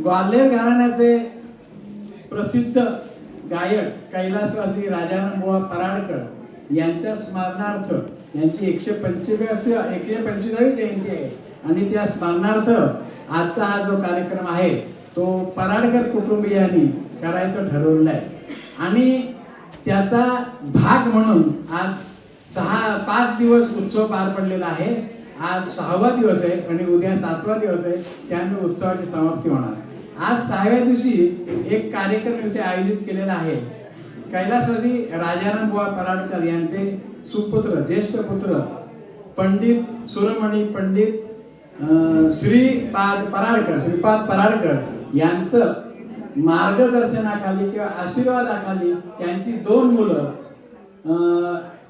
ग्वाल्हेर घराण्याचे प्रसिद्ध गायक कैलासवासी राजारामबुवा पराडकर यांच्या स्मरणार्थ यांची 125वी जयंती आहे आणि त्या स्मरणार्थ आजचा हा जो कार्यक्रम आहे तो पराडकर कुटुंबियांनी करायचं ठरवलं आहे आणि त्याचा भाग म्हणून आज 5 दिवस उत्सव पार पडलेला आहे। आज 6वा दिवस आहे आणि उद्या 7वा दिवस आहे, त्यानंतर उत्सवाची समाप्ती होणार। आज 6व्या दिवशी एक कार्यक्रम इथे आयोजित केलेला आहे। कैलासवासी राजारामबुवा पराडकर यांचे सुपुत्र ज्येष्ठ पुत्र पंडित सुरमणी पंडित श्रीपाद पराडकर यांचं मार्गदर्शनाखाली किंवा आशीर्वादाखाली त्यांची 2 मुलं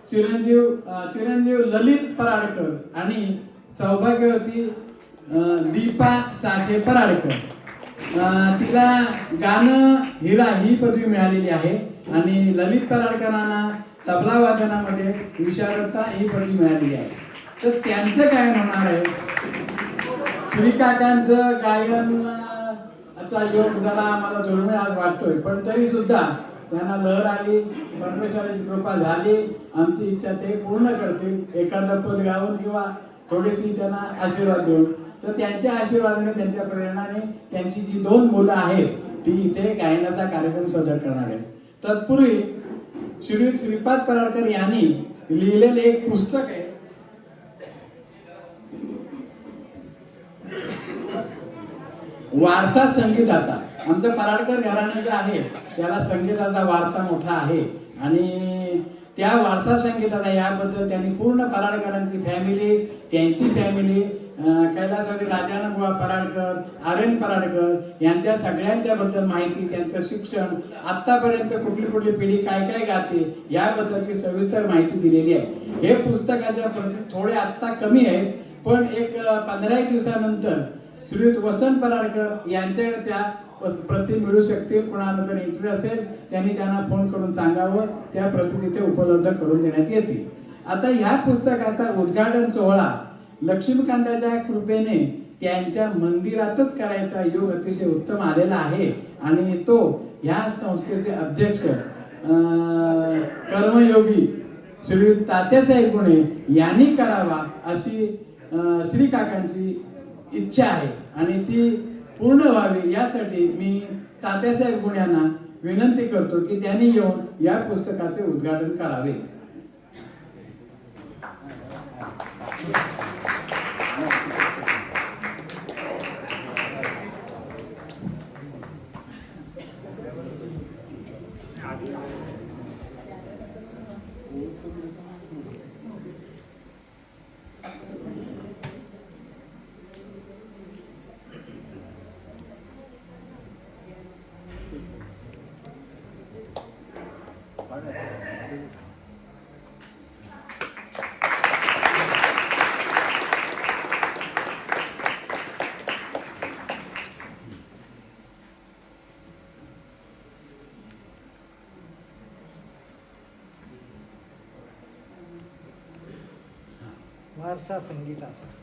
चिरंजीव ललित पराडकर आणि सौभाग्यवती दीपा साठे पराडकर, तिला गाणं हिरा ही पदवी मिळालेली आहे आणि ललित पराडकरांना तबला वादनामध्ये विशारदता ही पदवी मिळालेली आहे। तर त्यांचं गायन होणार आहे। श्रीकाकांचं गायनाचा योग जरा आम्हाला दुर्मिळ आज वाटतोय, पण तरी सुद्धा त्यांना लहर आली, परमेश्वराची कृपा झाली, आमची इच्छा ते पूर्ण करतील, एखादं पद गाऊन किंवा थोडीशी त्यांना आशीर्वाद देऊन। तर त्यांच्या आशीर्वादाने त्यांच्या प्रेरणाने त्यांची जी 2 मुलं आहेत ती इथे गायनाचा कार्यक्रम सादर करणार आहेत। तत्पूर्वी श्रीपाद पराडकर यांनी लिहिलेले एक पुस्तक आहे, वारसा संगीताचा। आमचं पराडकर घराणं जे आहे त्याला संगीताचा वारसा मोठा आहे आणि त्या वारसा संगीताचा याबद्दल त्यांनी पूर्ण पराडकरांची फॅमिली, त्यांची फॅमिली, कैलासवासी राजारामबुवा पराडकर, आर्यन पराडकर यांच्या सगळ्यांच्या बद्दल माहिती, त्यांचं शिक्षण, आतापर्यंत कुठली पिढी काय काय गाते याबद्दलची सविस्तर माहिती दिलेली आहे। हे पुस्तकाच्या प्रती थोडे आत्ता कमी आहेत, पण एक 15 दिवसानंतर श्रीयुत वसंत पराडकर यांच्याकडे त्या प्रति मिळू शकतील। कोणाला जर इंटरेस्ट असेल त्यांनी त्यांना फोन करून सांगावं, त्या प्रति तिथे उपलब्ध करून देण्यात येतील। आता ह्या पुस्तकाचा उद्घाटन सोहळा लक्ष्मीकांताच्या कृपेने त्यांच्या मंदिरातच करायचा योग अतिशय उत्तम आलेला आहे आणि तो ह्या संस्थेचे अध्यक्ष कर्मयोगी श्री तात्यासाहेब गुणे यांनी करावा अशी श्रीकाकांची इच्छा आहे आणि ती पूर्ण व्हावी यासाठी मी तात्यासाहेब गुणे यांना विनंती करतो की त्यांनी येऊन या पुस्तकाचे उद्घाटन करावे। वारसा संगीताचा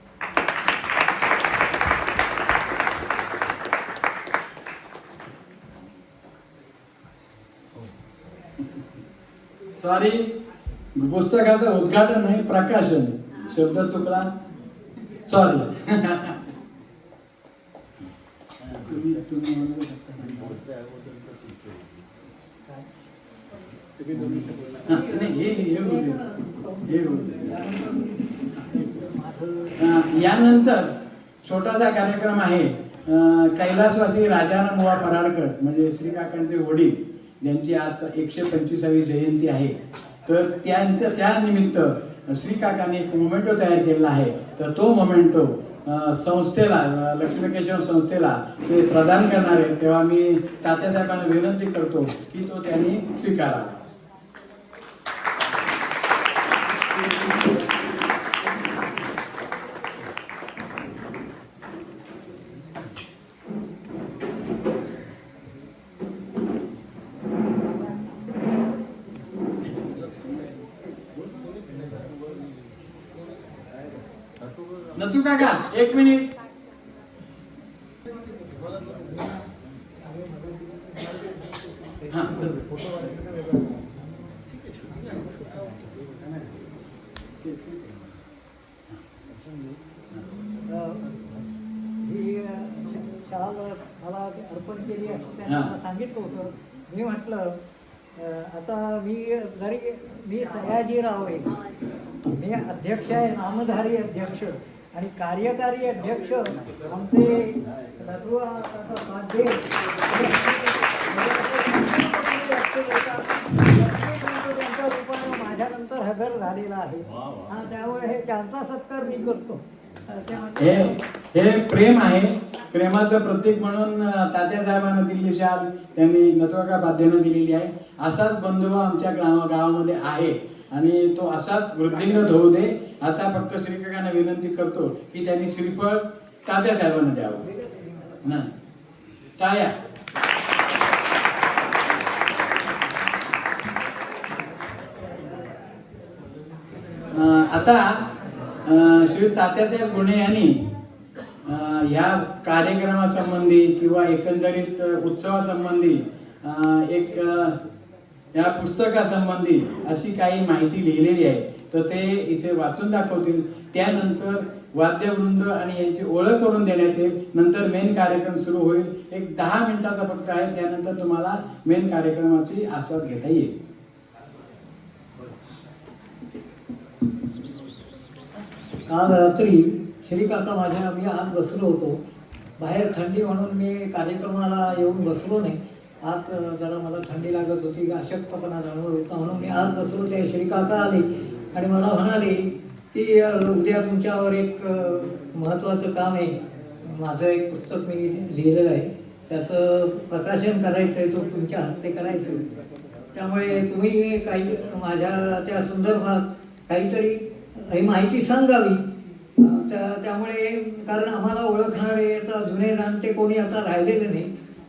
सॉरी, पुस्तकाचं उद्घाटन नाही, प्रकाशन, शब्द चुकला, सॉरी। यानंतर छोटासा कार्यक्रम आहे। कैलासवासी राजारामबुवा पराडकर म्हणजे श्रीकाकांचे वडील ज्यांची आज 125वी जयंती आहे, तर त्या निमित्त श्रीकाकांनी एक मोमेंटो तयार केलेला आहे। तर तो मोमेंटो संस्थेला, लक्ष्मीकेशव संस्थेला ते प्रदान करणार आहे, तेव्हा मी तात्यासाहेबांना विनंती करतो की तो त्यांनी स्वीकारावा। नतू काका 1 मिनिट। हां ही शाल मला अर्पण केली असं त्यांनी मला सांगितलं होतं. मी म्हटलं आता मी सयाजीराव आहे, मी अध्यक्ष आहे, नामधारी अध्यक्ष आणि कार्यकारी अध्यक्ष आमचे माझे त्यांच्या रूपाने माझ्यानंतर हजर झालेला आहे. त्यामुळे हे त्यांचा सत्कार मी करतो. हे प्रेम आहे. प्रेमाचं प्रतीक म्हणून तात्यासाहेबांना दिलेली शाल त्यांनी नतवका बाध्यानं दिलेली आहे. असाच बंधुभाव आमच्या गावामध्ये आहे आणि तो असाच वृद्धिंगत होऊ दे. आता फक्त श्रीकाकांना विनंती करतो की त्यांनी श्रीफळ तात्यासाहेबांना द्यावं ना. टाळ्या. आता श्री तात्यासाहेब गुणे यांनी ह्या कार्यक्रमासंबंधी किंवा एकंदरीत उत्सवासंबंधी एक या पुस्तकासंबंधी अशी काही माहिती लिहिलेली आहे, तर ते इथे वाचून दाखवतील. त्यानंतर वाद्यवृंद आणि यांची ओळख करून देण्यात येईल. नंतर मेन कार्यक्रम सुरू होईल. एक 10 मिनिटाचा फक्त आहे. त्यानंतर तुम्हाला मेन कार्यक्रमाची आस्वाद घेता येईल. काल रात्री श्रीकाका मी आत बसलो होतो. बाहेर थंडी म्हणून मी कार्यक्रमाला येऊन बसलो नाही. आत जरा मला थंडी लागत होती, अशक्तपणा जाणवत होता म्हणून मी आत बसलो. ते श्रीकाका आले आणि मला म्हणाले की उद्या तुमच्यावर एक महत्त्वाचं काम आहे. माझं एक पुस्तक मी लिहिलेलं आहे, त्याचं प्रकाशन करायचं आहे, तो तुमच्या हस्ते करायचं. त्यामुळे तुम्ही काही माझ्या त्या संदर्भात काहीतरी ही माहिती सांगावी. त्यामुळे कारण आम्हाला ओळखणारे आता जुने जाणते कोणी आता राहिलेले नाही.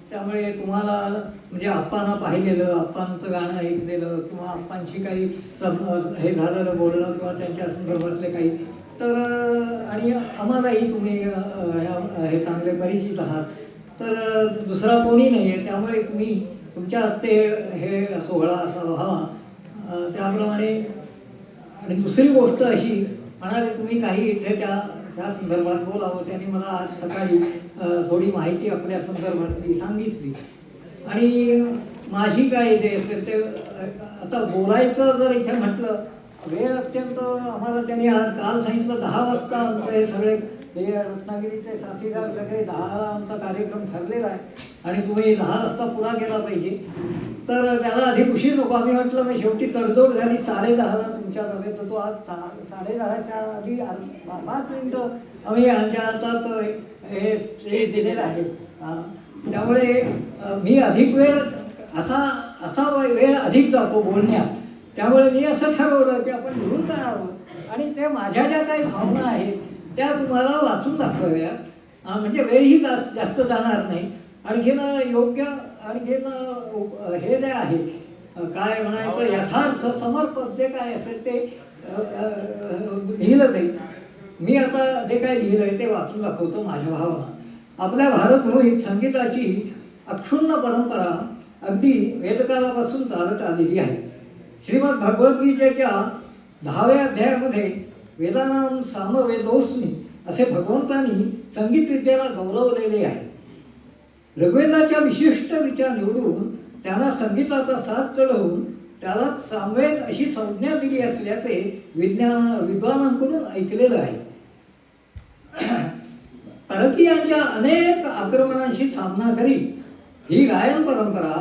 त्यामुळे तुम्हाला म्हणजे आप्पांना पाहिलेलं, आप्पांचं गाणं ऐकलेलं किंवा आप्पांशी काही हे झालेलं बोलणं किंवा त्यांच्या संदर्भातले काही तर आणि आम्हालाही तुम्ही हे चांगले परिचित आहात, तर दुसरा कोणी नाही आहे. त्यामुळे तुम्ही तुमच्या हस्ते हे सोहळा असा व्हावा त्याप्रमाणे. आणि दुसरी गोष्ट अशी म्हणाले तुम्ही काही इथे त्या संदर्भात बोलावं. त्यांनी मला आज सकाळी थोडी माहिती आपल्या संदर्भातली सांगितली आणि माझी काय जे असेल ते आता बोलायचं जर इथे म्हटलं वेळ अत्यंत आम्हाला त्यांनी आज काल सांगितलं 10 वाजता आमचं हे सगळे हे रत्नागिरीचे साथीदार सगळे 10 आमचा कार्यक्रम ठरलेला आहे आणि तुम्ही 10 वाजता पुरा केला पाहिजे. तर त्याला आधी उशीर नको. आम्ही म्हटलं मी शेवटी तडजोड झाली 10:30ला तुमच्या डबेत होतो. आज 10:30च्या आधी 5 मिनिटं आम्ही यांच्या हातात हे दिलेलं आहे. त्यामुळे मी अधिक वेळ असा वेळ अधिक जातो बोलण्यात. त्यामुळे मी असं ठरवलं की आपण लिहून काढावं आणि ते माझ्या ज्या काही भावना आहेत त्या तुम्हाला वाचून दाखवाव्या. म्हणजे वेळही जास्त जाणार नाही. आणखीन योग्य आणखीन हे जे आहे काय म्हणायचं यथार्थ समर्पक जे काय असेल ते लिहिलं नाही. मी आता जे काय लिहिलं आहे ते वाचून दाखवतो माझ्या भावना. आपल्या भारतभूमीत संगीताची अक्षुण्ण परंपरा अगदी वेदकालापासून चालत आलेली आहे. श्रीमद भगवद्गीतेच्या 10व्या अध्यायामध्ये वेदानां सामवेदोस्मी असे भगवंतांनी संगीत विद्येला गौरवलेले आहे. ऋग्वेदाच्या विशिष्ट रीत्या निवडून त्याला संगीताचा साथ चढवून त्याला सामवेद अशी संज्ञा दिली असल्याचे विद्वानांकडून ऐकलेलं आहे. परकीयांच्या अनेक आक्रमणांशी सामना करीत ही गायन परंपरा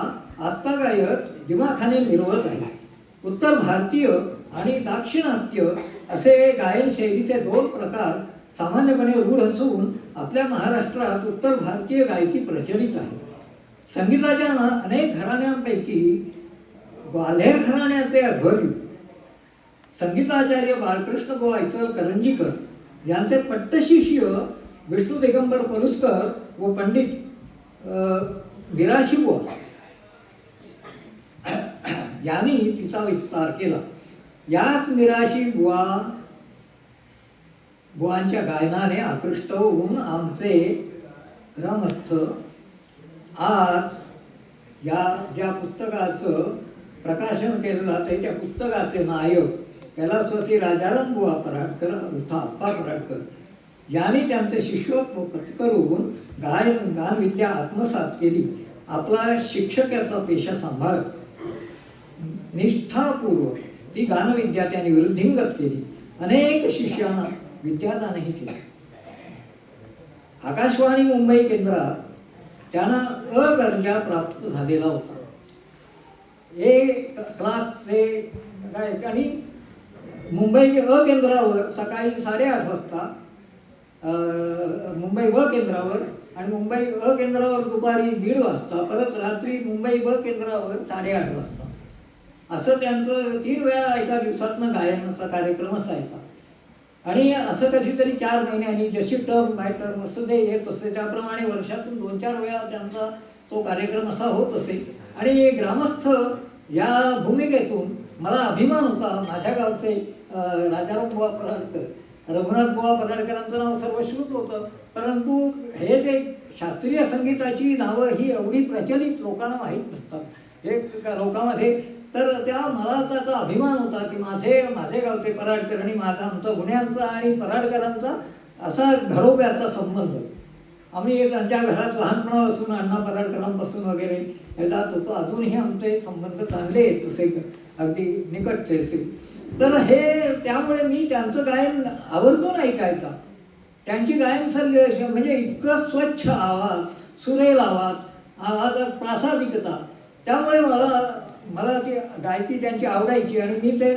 आत्तागायक दिमाखाने मिरवत आहे. उत्तर भारतीय आणि दाक्षिणात्य असे गायन शैलीचे 2 प्रकार सामान्यपणे रूढ असून आपल्या महाराष्ट्रात उत्तर भारतीय गायकी प्रचलित आहे. संगीताच्या अनेक घराण्यांपैकी ग्वाल्हेर घराण्याचे अध्वर्यू संगीताचार्य बाळकृष्ण बुवा इचल करंजीकर यांचे पट्टशिष्य विष्णू दिगंबर पलुस्कर व पंडित बिराशी बुवा यांनी तिचा विस्तार केला. याच निराशी बुवांच्या गायनाने आकृष्ट होऊन आमचे ग्रामस्थ आज या ज्या पुस्तकाचं प्रकाशन केलेलं आहे त्या पुस्तकाचे नायक कैलासवासी राजाराम बुवा पराडकर उर्फ आप्पा पराडकर यांनी त्यांचे शिष्यत्व पत्करून गानविद्या आत्मसात केली. आपला शिक्षकाचा पेशा सांभाळत निष्ठापूर्वक ती गानविद्या त्यांनी वृद्धिंगत केली. अनेक शिष्यांना विद्यादानही केले. आकाशवाणी मुंबई केंद्रात त्यांना अदर्जा प्राप्त झालेला होता. क्लासचे काय आणि मुंबई केंद्रावर सकाळी 8:30 वाजता मुंबई केंद्रावर आणि मुंबई केंद्रावर दुपारी 1:30 वाजता परत रात्री मुंबई केंद्रावर 8:30 वाजता असं त्यांचं 3 वेळा एका दिवसातनं गायनाचा कार्यक्रम असायचा. आणि असं कधीतरी 4 महिन्यांनी जशी टर्म बाय टर्म असं ते येत असे त्याप्रमाणे वर्षातून 2-4 वेळा त्यांचा तो कार्यक्रम असा होत असे. आणि ग्रामस्थ या भूमिकेतून मला अभिमान होता. माझ्या गावचे राजाराम बुवा पराडकर, रघुनाथ बुवा पराडकरांचं नाव सर्वश्रुत होतं, परंतु हे जे शास्त्रीय संगीताची नावं ही एवढी प्रचलित लोकांना माहीत नसतात हे लोकांमध्ये. तर मला त्याचा अभिमान होता की माझे गावचे पराडकर आणि आमचा गुन्ह्यांचा आणि पराडकरांचा असा घरोब्याचा संबंध. आम्ही त्यांच्या घरात लहानपणापासून अण्णा पराडकरांपासून वगैरे हे जात होतो. अजूनही आमचे संबंध चांगले आहेत तसे अगदी निकटचे असे. तर त्यामुळे मी त्यांचं गायन आवर्जून ऐकायचा. त्यांची गायन शैली म्हणजे इतकं स्वच्छ आवाज, सुरेल आवाजात प्रासादिकता, त्यामुळे मला ती गायकी त्यांची आवडायची. आणि मी ते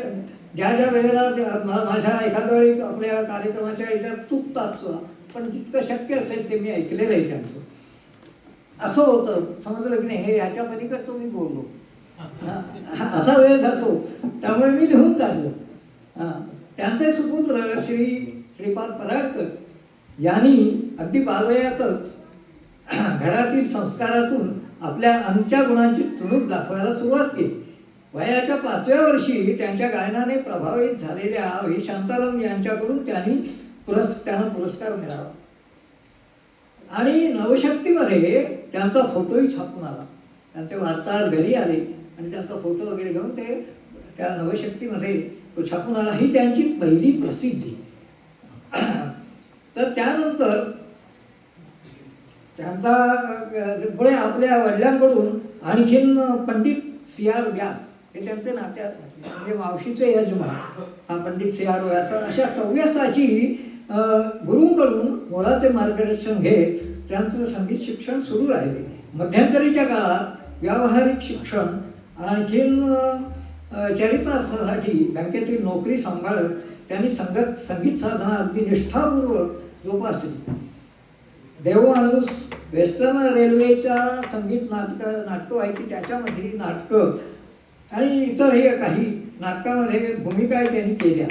ज्या वेळेला माझ्या एखाद्या वेळी आपल्या कार्यक्रमाच्या याच्यात चुकतात सुद्धा, पण जितकं शक्य असेल ते मी ऐकलेलं आहे त्यांचं. असं होतं, समजलं की नाही, हे याच्या पलीकडचं मी बोललो, असा वेळ जातो, त्यामुळे मी लिहून काढलं. त्यांचे सुपुत्र श्रीपाद पराडकर यांनी अगदी बालवयातच घरातील संस्कारातून आपल्या अंगच्या गुणांची तुणूक दाखवायला सुरुवात केली. वयाच्या 5व्या वर्षी त्यांच्या गायनाने प्रभावित झालेल्या व्ही शांताराम यांच्याकडून त्यांना पुरस्कार मिळाला. आणि नवशक्तीमध्ये त्यांचा फोटोही छापून आला. त्यांचे वार्ताहर घरी आले आणि त्यांचा फोटो वगैरे घेऊन त्या नवशक्तीमध्ये तो छापून आला. ही त्यांची पहिली प्रसिद्धी. तर त्यानंतर त्यांचा पुढे आपल्या वडिलांकडून आणखीन पंडित C.R. व्यास हे त्यांचे नात्यात म्हणजे मावशीचे यजमान हा पंडित C.R. व्यास अशा सव्यासाची गुरूंकडून मोलाचे मार्गदर्शन घेत त्यांचं संगीत शिक्षण सुरू राहिले. मध्यंतरीच्या काळात व्यावहारिक शिक्षण आणखीन चरित्रासाठी बँकेतील नोकरी सांभाळत त्यांनी संगीत साधना अगदी निष्ठापूर्वक जोपासली. देवमाणूस, वेस्टर्न रेल्वेच्या संगीत नाटकं व्हायची, त्याच्यामध्ये नाटकं आणि इतर हे काही नाटकामध्ये भूमिकाही त्यांनी केल्या.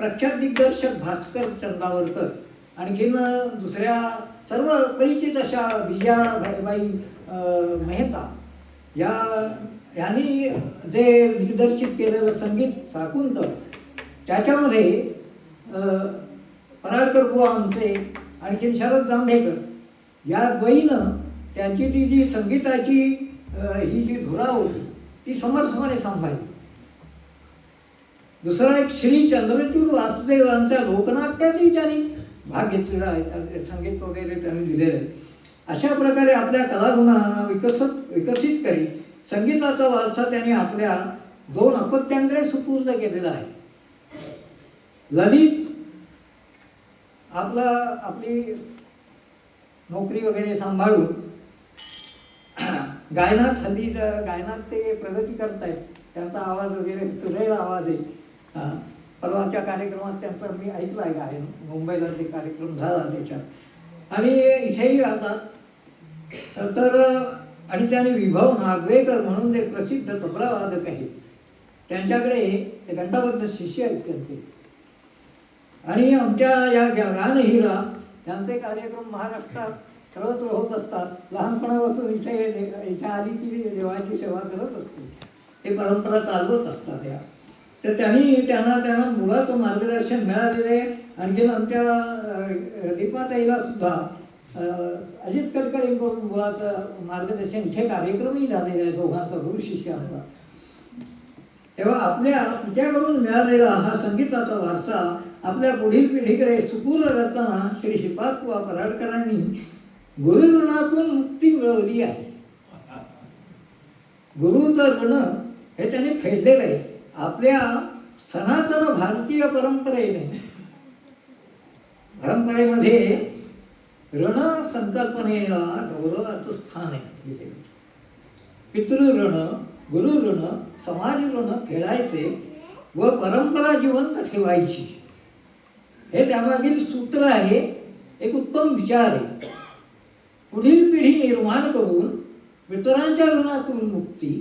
प्रख्यात दिग्दर्शक भास्कर चंदावरकर आणखीन दुसऱ्या सर्व परिचित अशा विजयाबाई मेहता यांनी जे दिग्दर्शित केलेलं संगीत शाकुंतल त्याच्यामध्ये पराडकर बुवा आमचे आणखीन शरद जांभेकर या द्वयीनं त्यांची ती जी संगीताची ही जी धुरा होती ती समर्थपणे सांभाळली. दुसरा एक श्री चंद्रचूड वासुदेवांच्या लोकनाट्यातही त्यांनी भाग घेतलेला आहे, संगीत वगैरे त्यांनी दिलेलं आहे. अशा प्रकारे आपल्या कलागुणांना विकसित करी संगीताचा वारसा त्यांनी आपल्या 2 अपत्यांकडे सुपूर्द केलेला आहे. ललित आपली नोकरी वगैरे सांभाळून गायनात ते प्रगती करतायत. त्यांचा आवाज वगैरे सुरेल आवाज आहे. परवाच्या कार्यक्रमात त्यांचा मी ऐकला आहे गायन, मुंबईला ते कार्यक्रम झाला त्याच्यात आणि इथेही गातात. तर आणि त्याने विभव नागवेकर म्हणून एक प्रसिद्ध तबलावादक आहे, त्यांच्याकडे ते घंटाबद्ध शिष्य आहेत त्यांचे. आणि आमच्या या गानहिरा यांचे कार्यक्रम महाराष्ट्रात सर्वत्र होत असतात. लहानपणापासून इथे आली की देवाची सेवा करत असते, हे परंपरा चालवत असतात या. तर त्यांना मुळात मार्गदर्शन मिळालेले. आणखीन आमच्या दीपाताईला सुद्धा अजित कडकडींकडून मुलाचं मार्गदर्शन इथे कार्यक्रमही झालेला आहे दोघांचा गुरु शिष्यांचा. तेव्हा आपल्या तुझ्याकडून मिळालेला हा संगीताचा वारसा आपल्या पुढील पिढीकडे सुपूर्द करताना श्री श्रीपाद पराडकरांनी गुरुऋणातून मुक्ती मिळवली आहे. गुरुचं ऋण हे त्यांनी फेडलेलं आहे. आपल्या सनातन भारतीय परंपरेमध्ये ऋण संकल्पनेला गौरवाचं स्थान आहे. पितृऋण, गुरुऋण, समाज ऋण फेडायचे व परंपरा जिवंत ठेवायची हे त्यामागील सूत्र आहे. एक उत्तम विचार आहे. पुढील पिढी निर्माण करून पितरांच्या ऋणातून मुक्ती,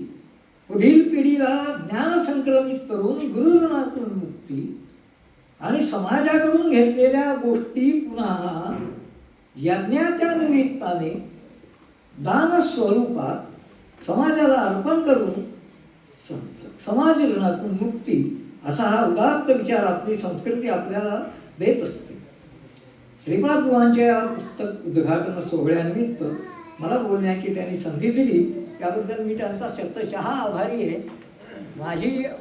पुढील पिढीला ज्ञान संक्रमित करून गुरुऋणातून मुक्ती आणि समाजाकडून घेतलेल्या गोष्टी पुन्हा यज्ञाच्या निमित्ताने दान स्वरूपात समाजाला अर्पण करून समाज ऋणातून मुक्ती असा हा उदात्त विचार आपली संस्कृती आपल्याला देत असते. श्रीपाद बुवांच्या पुस्तक उद्घाटन सोहळ्यानिमित्त मला बोलण्याची त्यांनी संधी दिली त्याबद्दल मी त्यांचा शतशः आभारी आहे.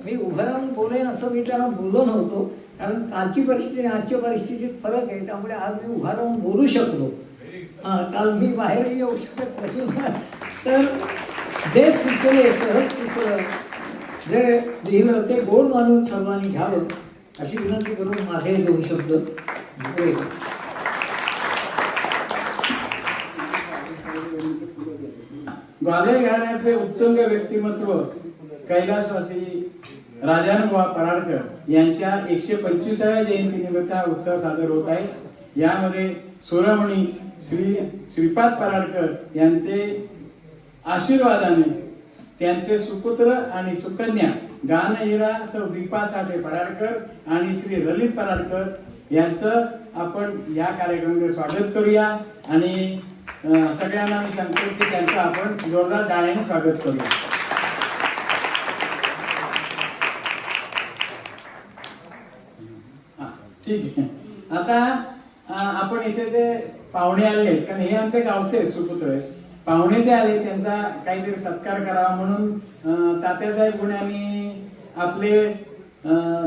मी उभं राहून बोलेन असं मी त्यांना बोललो नव्हतो, कारण कालची परिस्थिती आणि आजच्या परिस्थितीत फरक आहे. त्यामुळे आज मी उभा राहून बोलू शकलो. काल मी बाहेरही येऊ शकत नाही. तर जे सुचले सहज सुचलं, जे लिहिलं ते गोड मानून सर्वांनी घ्यावं अशी विनंती करून माझे 2 शब्द ग्वाल्हेर घराण्याचे उत्तुंग व्यक्तिमत्व कैलासवासी राजानुबा पराडकर यांच्या 125व्या जयंतीनिमित्त हा उत्सव सादर होत आहे. यामध्ये सुरमणी श्रीपाद पराडकर यांचे आशीर्वादाने त्यांचे सुपुत्र आणि सुकन्या गानहिरा सौ दीपा साठे पराडकर आणि श्री ललित पराडकर यांचं आपण या कार्यक्रमामध्ये स्वागत करूया आणि सगळ्यांना मी सांगतो की त्यांचं आपण जोरदार टाळ्याने स्वागत करूया. ठीक आहे. आता आपण इथे ते पाहुणे आले कारण हे आमच्या गावचे सुपुत्र आहेत. पाहुणे जे आले त्यांचा काहीतरी सत्कार करावा म्हणून तात्यासाहेब गुण्यांनी आपले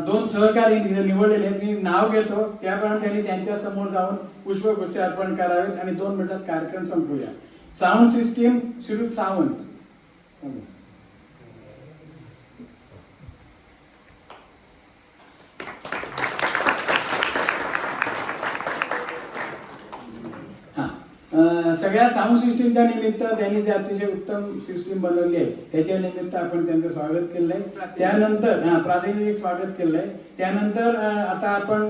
2 सहकारी निवडलेले आहेत. मी नाव घेतो त्याप्रमाणे त्यांनी त्यांच्या समोर जाऊन पुष्पगुच्छ अर्पण करावेत आणि 2 मिनिटात कार्यक्रम संपूया. Sound system Shri Sawant. सगळ्या साऊंड सिस्टीमच्या निमित्त त्यांनी जे अतिशय उत्तम सिस्टीम बनवली आहे त्याच्या निमित्त आपण त्यांचं स्वागत केलंय. त्यानंतर प्रातिनिधिक स्वागत केलंय. त्यानंतर आता आपण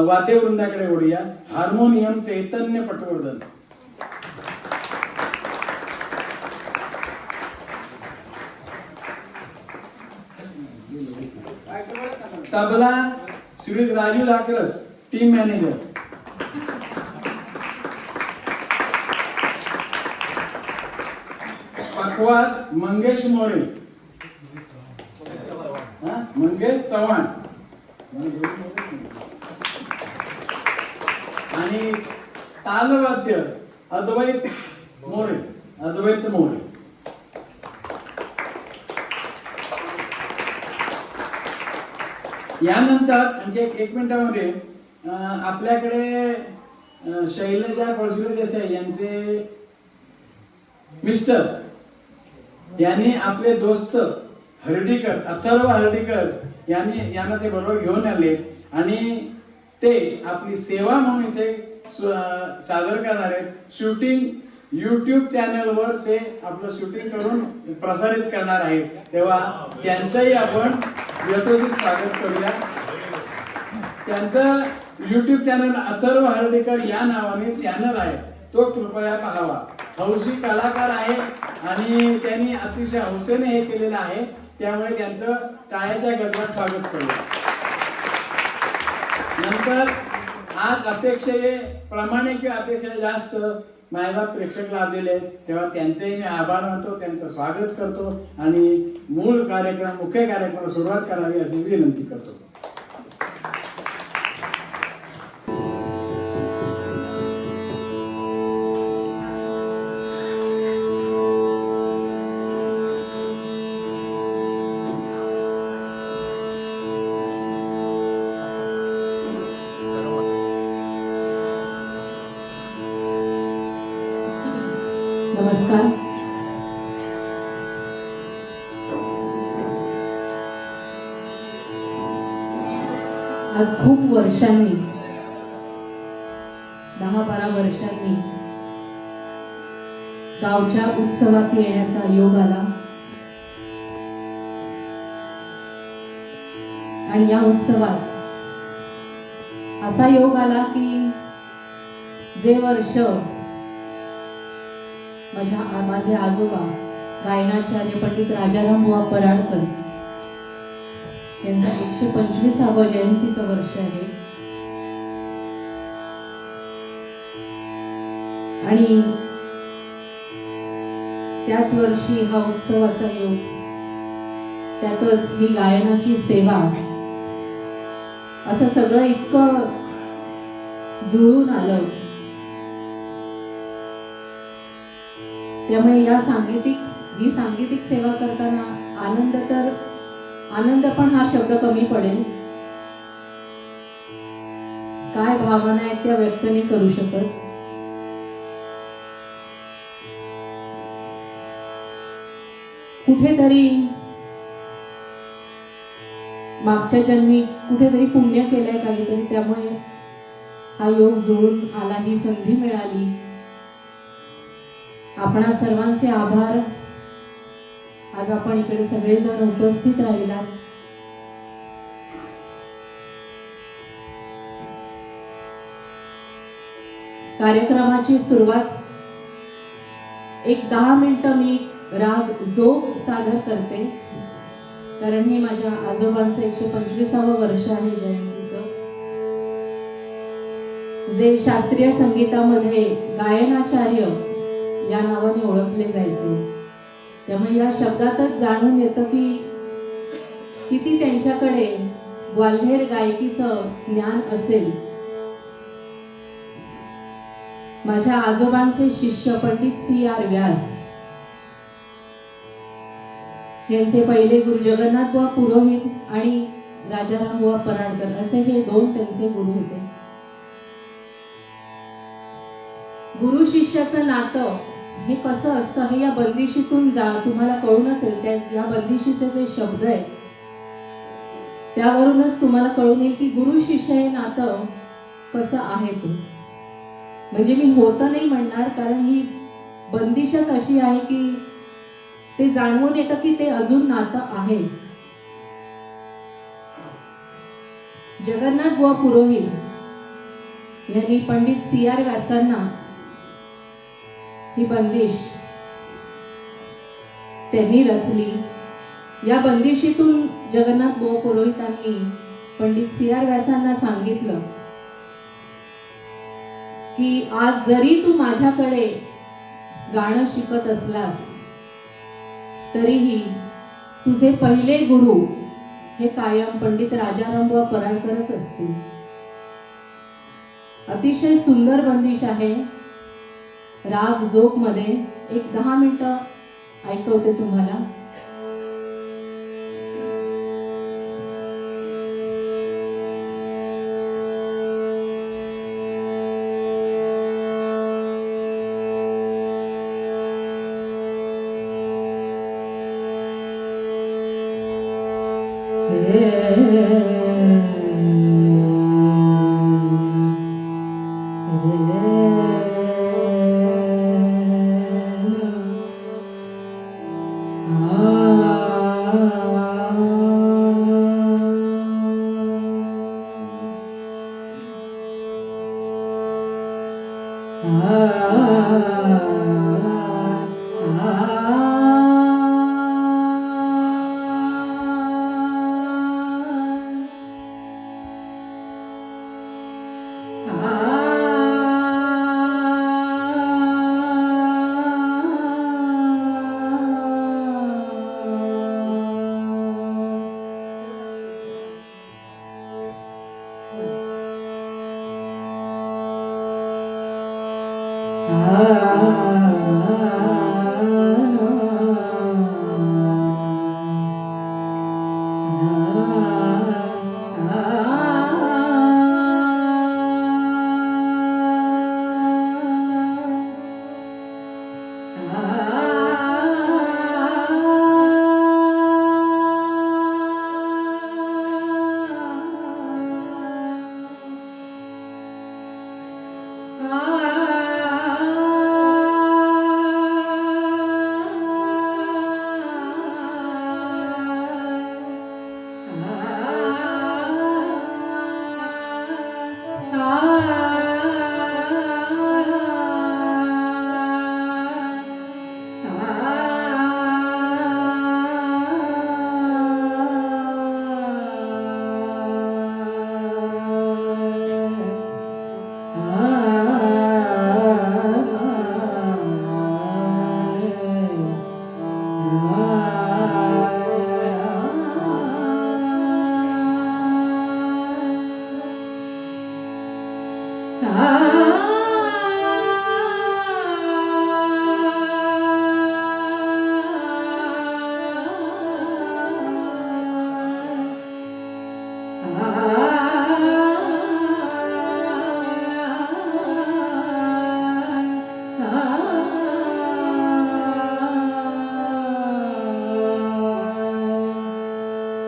वाद्यवृंदाकडे ओढूया. हार्मोनियम चैतन्य पटवर्धन, तबला श्री राजू लाकरस टीम मॅनेजर, पखवाज मंगेश मोरे, मंगेश चव्हाण आणि तालवाद्य अद्वैत मोरे. यानंतर म्हणजे 1 मिनिटामध्ये आपल्याकडे शैलजा परशुराम देसाई यांचे मिस्टर यांनी आपले दोस्त हर्डीकर अथर्व हर्डीकर यांना ते बरोबर घेऊन आले आणि ते आपली सेवा म्हणून इथे सादर करणार आहेत. शूटिंग YouTube चॅनलवर ते आपलं शूटिंग करून प्रसारित करणार आहेत. तेव्हा त्यांचंही आपण यथोचित स्वागत करूया. त्यांचं YouTube चॅनल अथर्व हर्डीकर या नावाने चॅनल आहे, तो कृपया पाहावा. हौशी कलाकार आहे आणि त्यांनी अतिशय हौसेने हे केलेलं आहे. त्यामुळे त्यांचं टाळ्याच्या गजरात स्वागत करूया. नंतर आज अपेक्षेप्रमाणे किंवा अपेक्षा जास्त मायबाप प्रेक्षक लाभलेले आहेत, तेव्हा त्यांचेही मी आभार मानतो, त्यांचं स्वागत करतो आणि मुख्य कार्यक्रमाला सुरुवात करावी अशी विनंती करतो. नमस्कार. आज खूप वर्षांनी 10-12 वर्षांनी गावच्या उत्सवात येण्याचा योग आला आणि या उत्सवात असा योग आला की जे वर्ष माझे आजोबा गायनाचार्य पंडित राजाराम बुवा पराडकर यांचं 125वा जयंतीचं वर्ष आहे आणि त्याच वर्षी हा उत्सवाचा योग, त्यातच ही गायनाची सेवा, असं सगळं इतकं जुळून आलं. त्यामुळे ही सांगीतिक सेवा करताना आनंद पण हा शब्द कमी पडेल. काय भावना आहेत त्या व्यक्त नाही करू शकत. कुठेतरी मागच्या जन्मी कुठेतरी पुण्य केलंय काहीतरी, त्यामुळे हा योग जुळून आला, ही संधी मिळाली. आपणा सर्वांचे आभार. आज आपण इकडे सगळेजण उपस्थित राहिलात. कार्यक्रमाची सुरुवात एक 10 मिनिटं मी राग जोग सादर करते, कारण हे माझ्या आजोबांचं 125वं वर्ष आहे जयंतीचं, जे शास्त्रीय संगीतामध्ये गायनाचार्य या नावाने ओळखले जायचे. त्यामुळे या शब्दातच जाणून येतं की किती त्यांच्याकडे ग्वाल्हेर गायकीचं ज्ञान असेल. माझ्या आजोबांचे शिष्य पंडित C.R. व्यास यांचे पहिले गुरु जगन्नाथ बुवा पुरोहित आणि राजाराम बुवा पराडकर असे हे 2 त्यांचे गुरु होते. गुरु शिष्याचं नातं हे कसं असतं हे या बंदिशीतून तुम्हाला कळूनच येईल. या बंदिशीचे जे शब्द आहेत त्यावरूनच तुम्हाला कळून येईल की गुरु शिष्य हे नातं कसं आहे ते. म्हणजे मी होतं नाही म्हणणार, कारण ही बंदिशच अशी आहे की ते जाणवून येतं की ते अजून नातं आहे. जगन्नाथ बुवा पुरोहित यांनी पंडित C.R. व्यासांना ही बंदिश त्यांनी रचली. या बंदिशीतून जगन्नाथ बुवा पुरोहितांनी पंडित C.R. व्यासांना सांगितलं की आज जरी तू माझ्याकडे गाणं शिकत असलास तरीही तुझे पहिले गुरु हे कायम पंडित राजाराम बुवा पराडकरच असतील. अतिशय सुंदर बंदिश आहे. राग जोग मध्ये एक 10 मिनिटं ऐकवते तुम्हाला.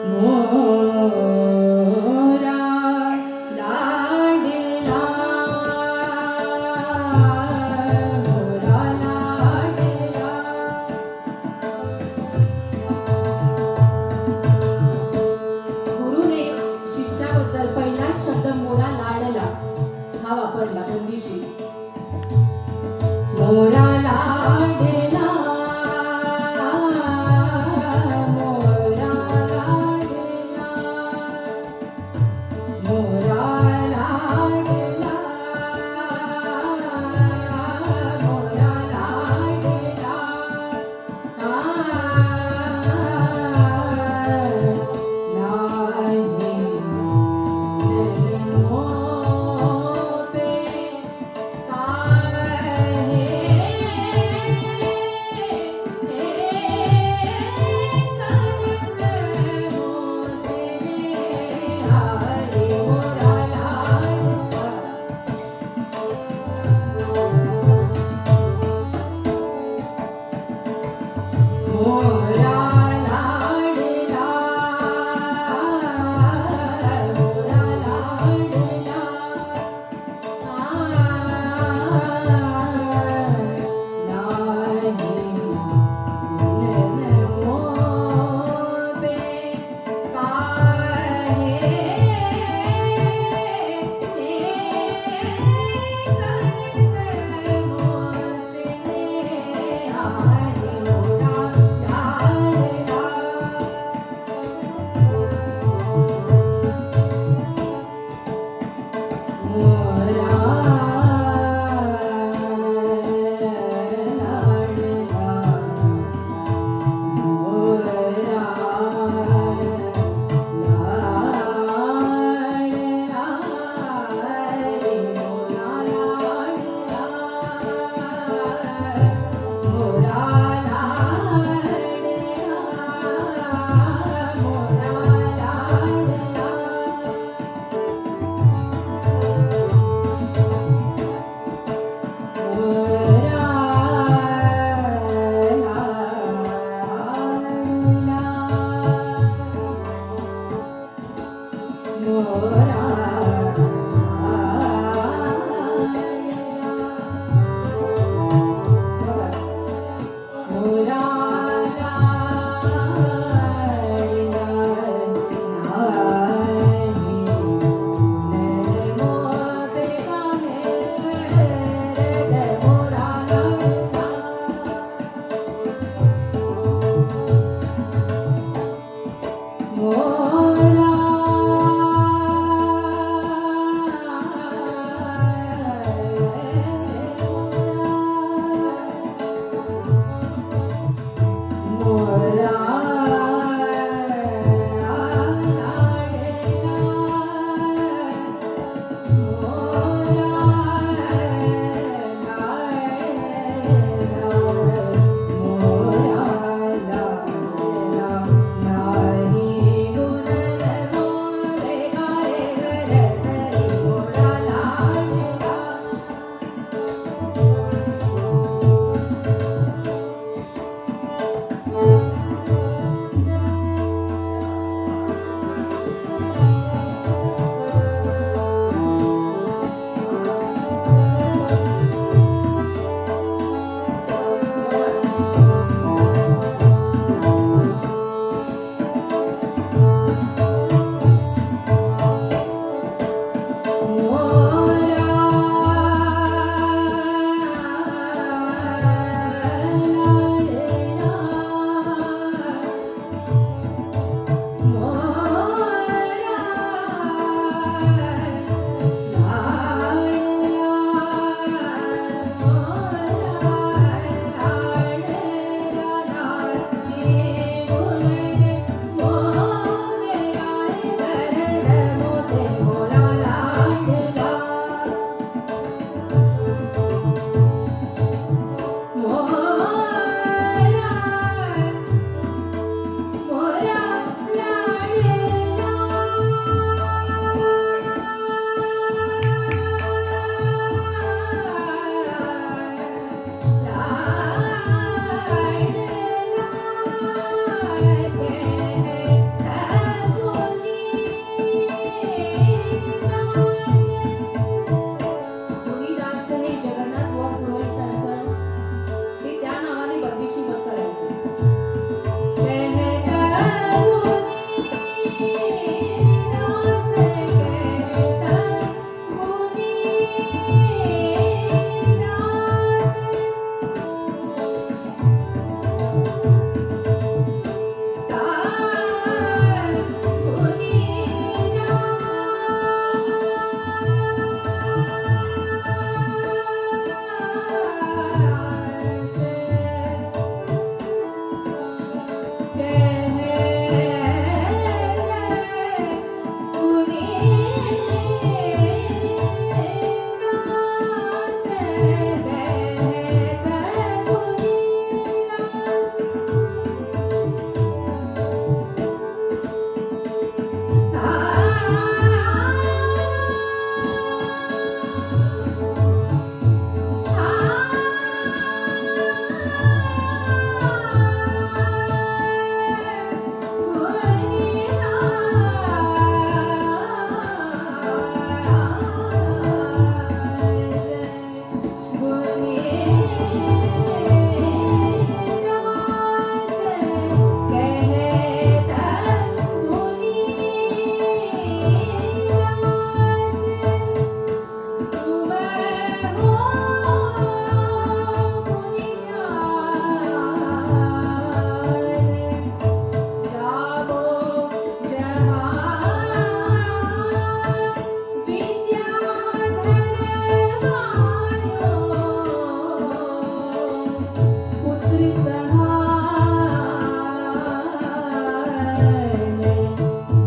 मोरा लाडला मोरा लाडला. गुरुने शिष्याबद्दल पहिलाच शब्द मोरा लाडला हा वापरला बंदिशी. मोरा लाडला मोरा लाडला मोरा लाडला मोरा लाडला. नाही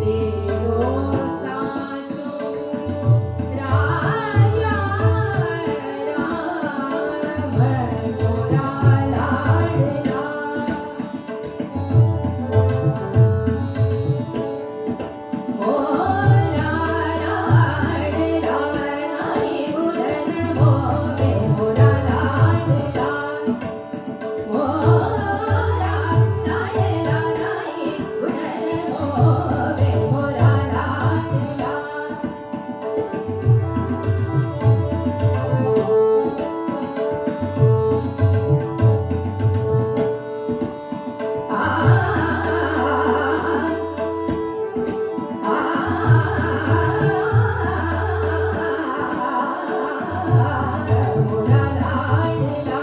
तेरो साचो राजा राम मोरा लाडला मोरा लाडला नाही गुरण मोगे मोरा लाडला मोरा लाडला नाही गुरण मोगे मोरा लाडला मोरा लाडला मोरा लाडला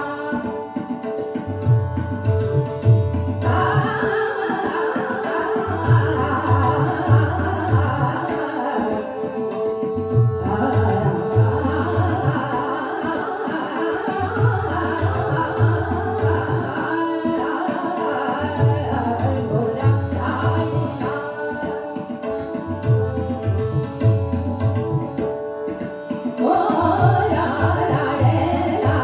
मोरा लाडला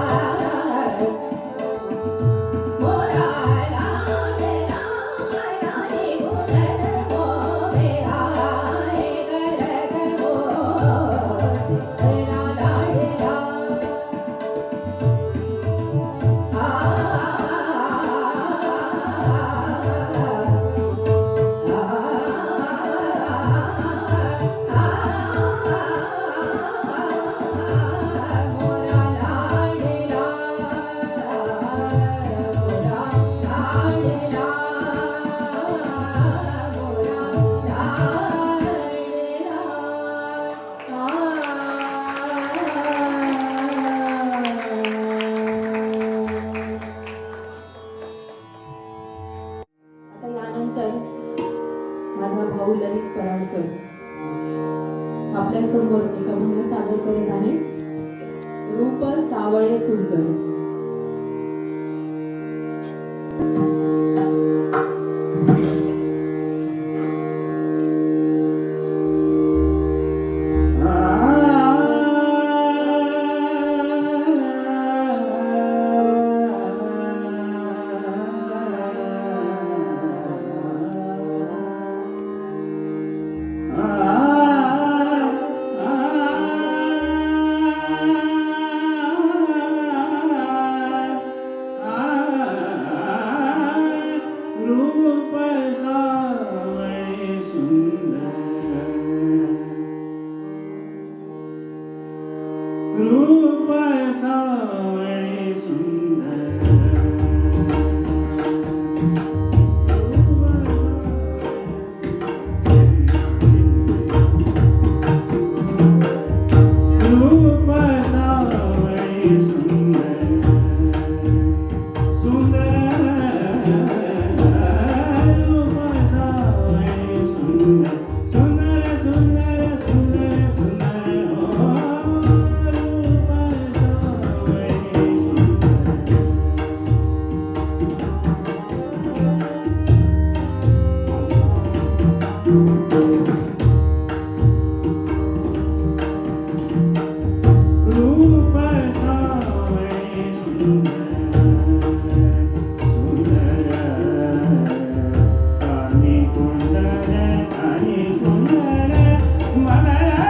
मोरा लाडला नाही गुणर मोहे आहे करग मोरा लाडला मोरा लाडला मोरा लाडला मोरा लाडला. आता यानंतर माझा भाऊ ललित पराडकर आपल्या समोर एक अभंग सादर करत आहे. रूप सावळे सुंदर. रूप सावळे सुंदर रूप सावळे सुंदर रूप सावळे सुंदर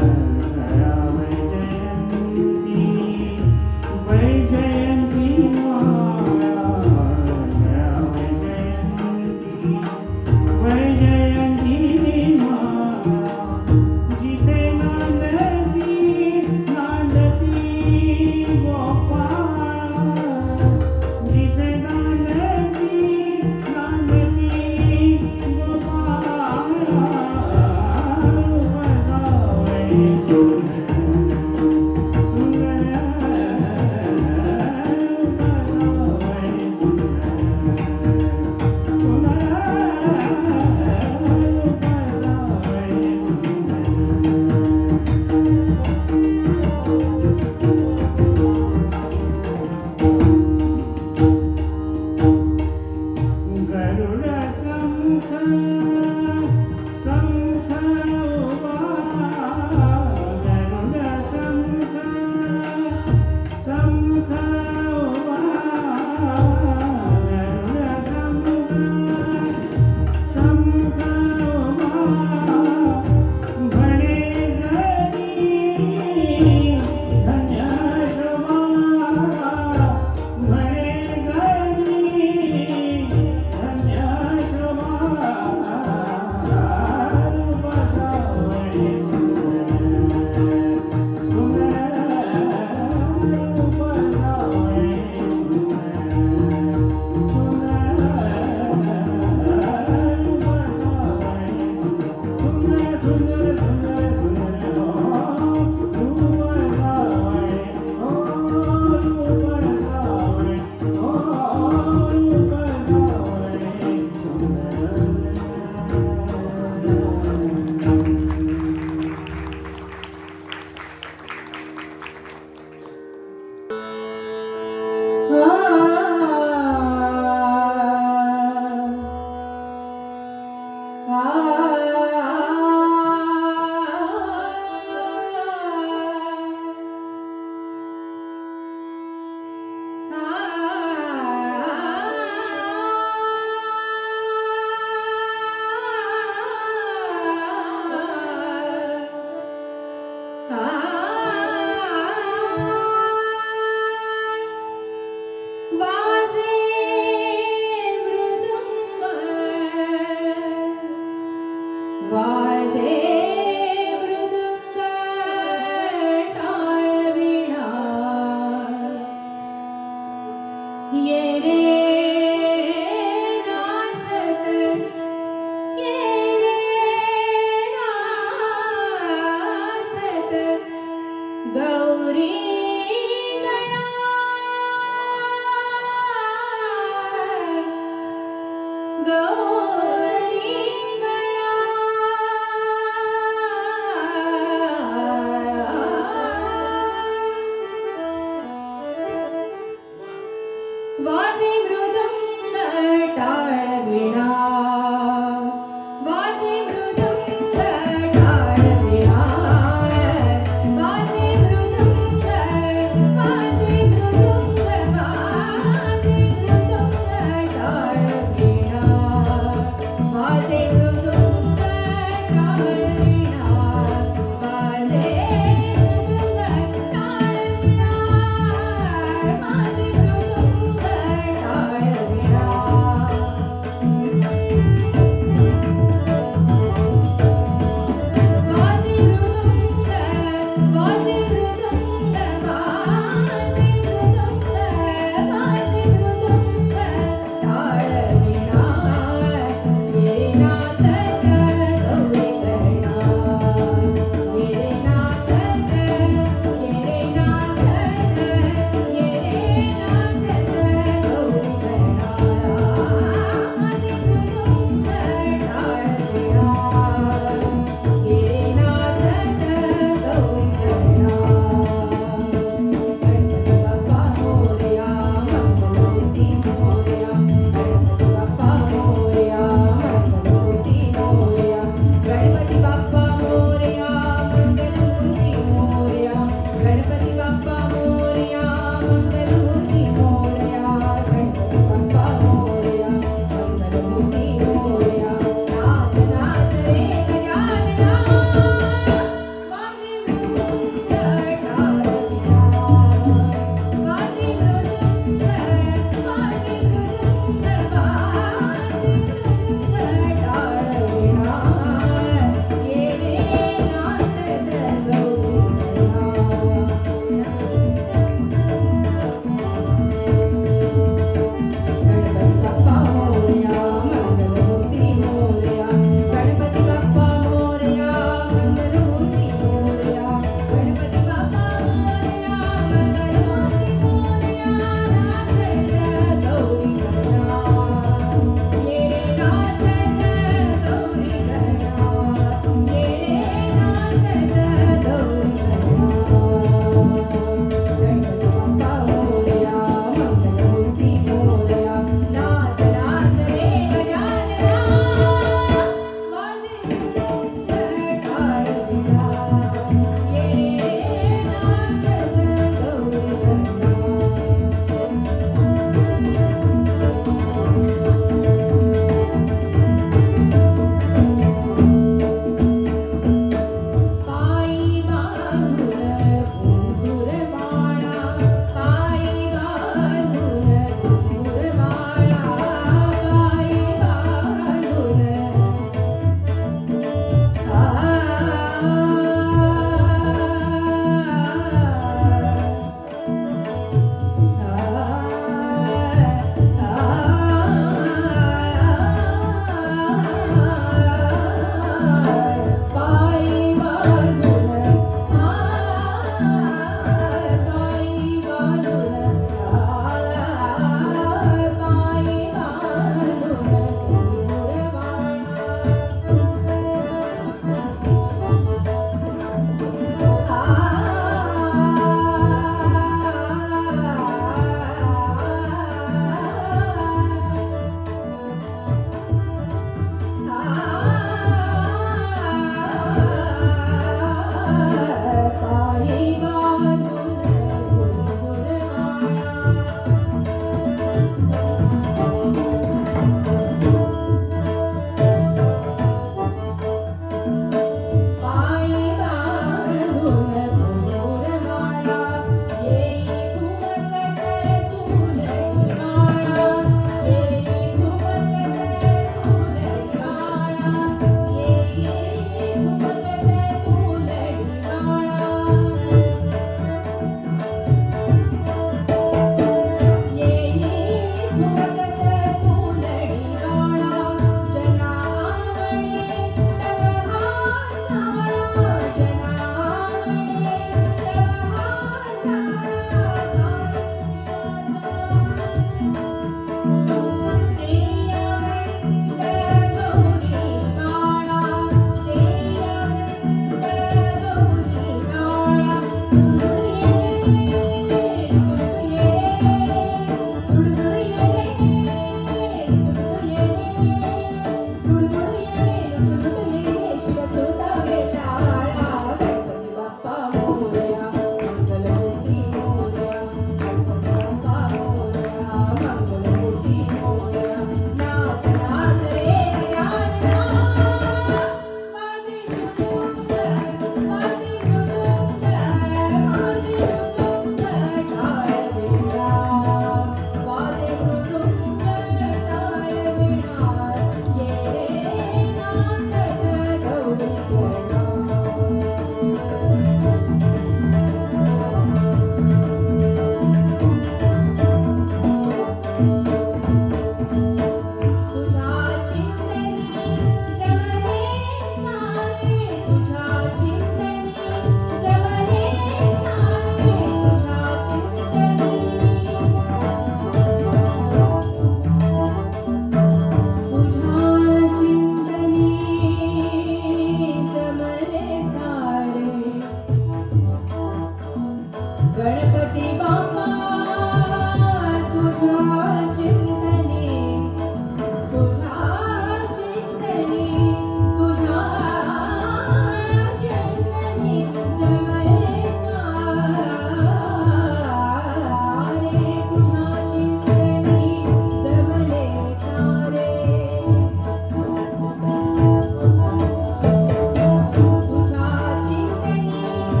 तुझ्या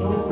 सुख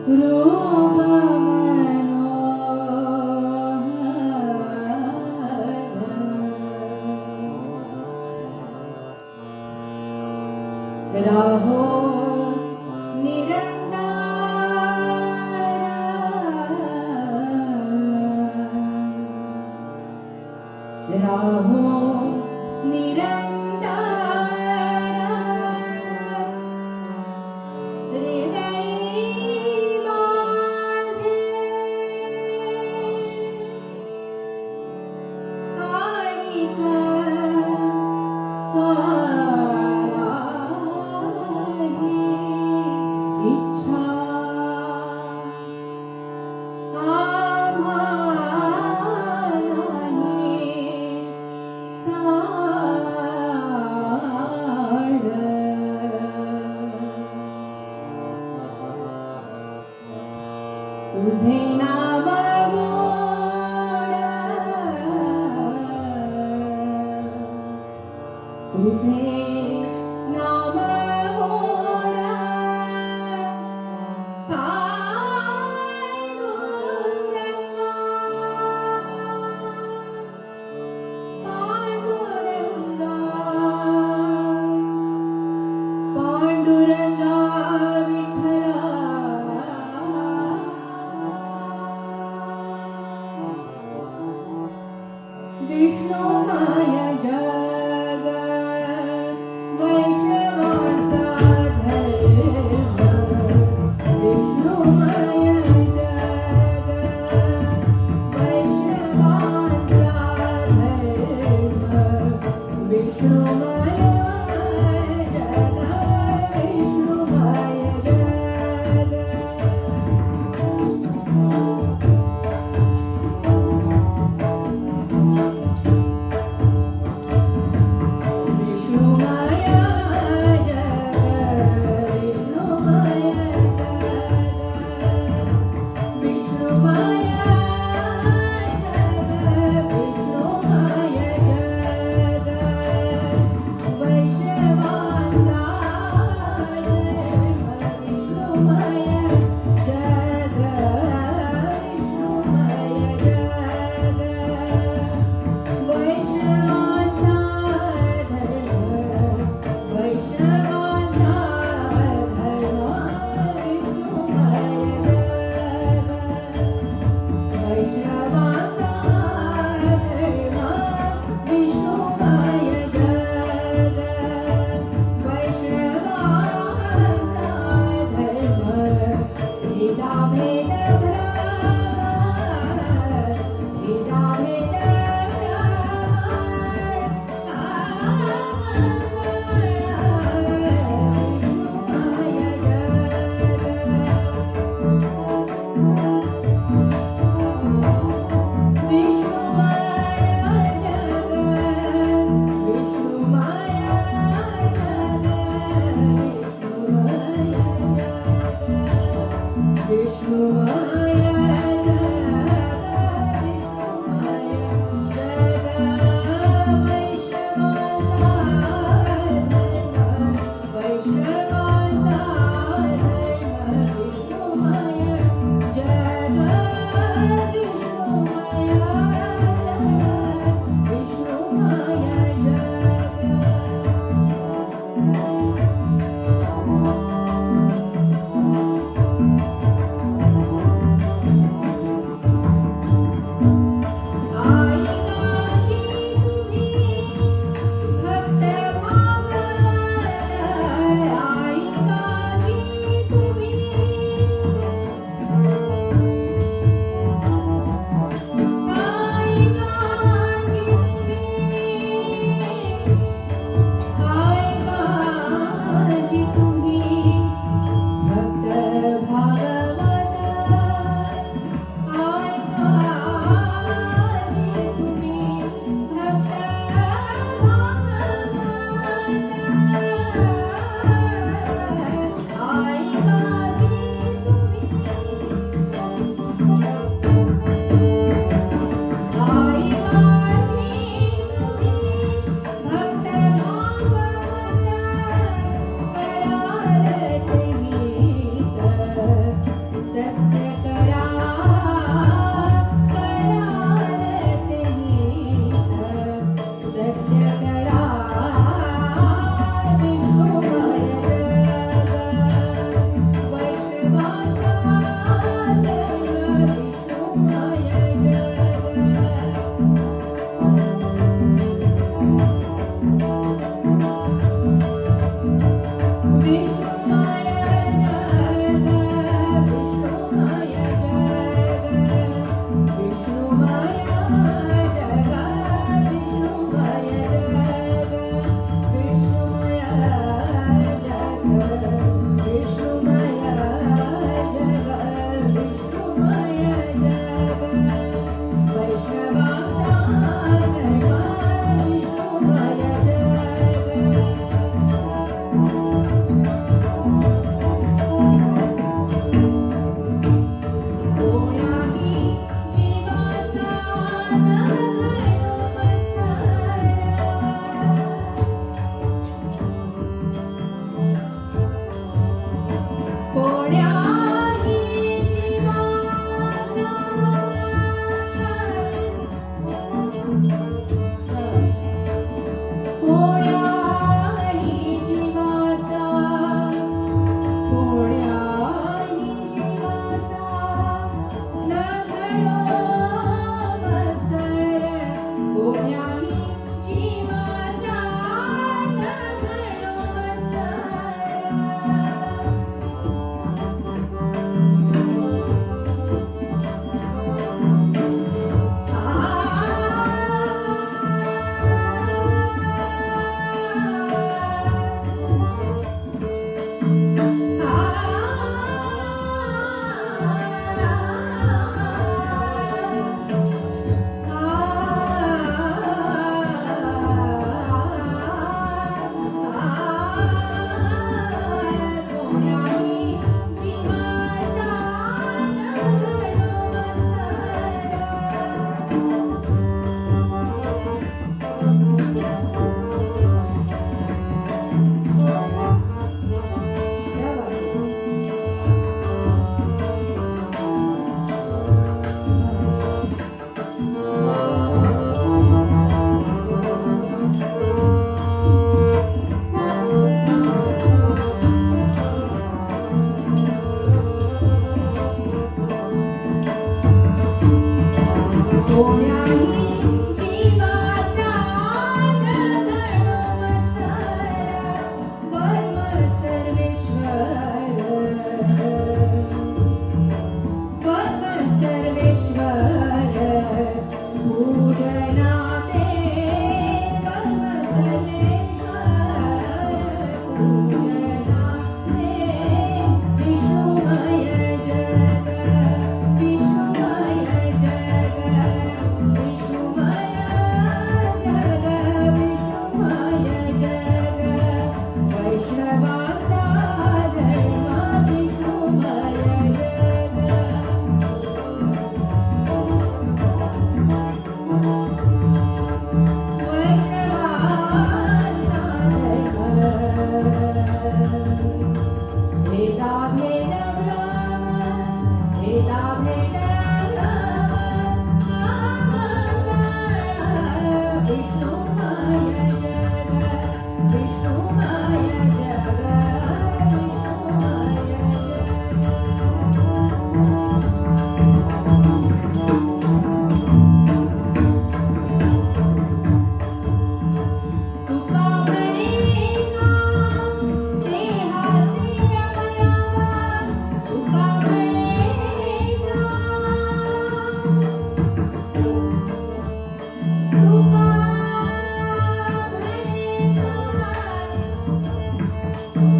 रूप मनोहर राहो निरंतर राहो निरंतर हृदयी माझे आणिक काही इच्छा तुझे नाम तुझे नाम पांडुरंगा विष्णुमय जग वैष्णवाचा धर्म विष्णुमय जग वैष्णवाचा धर्म विष्णुमय जग विष्णुमय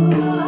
Oh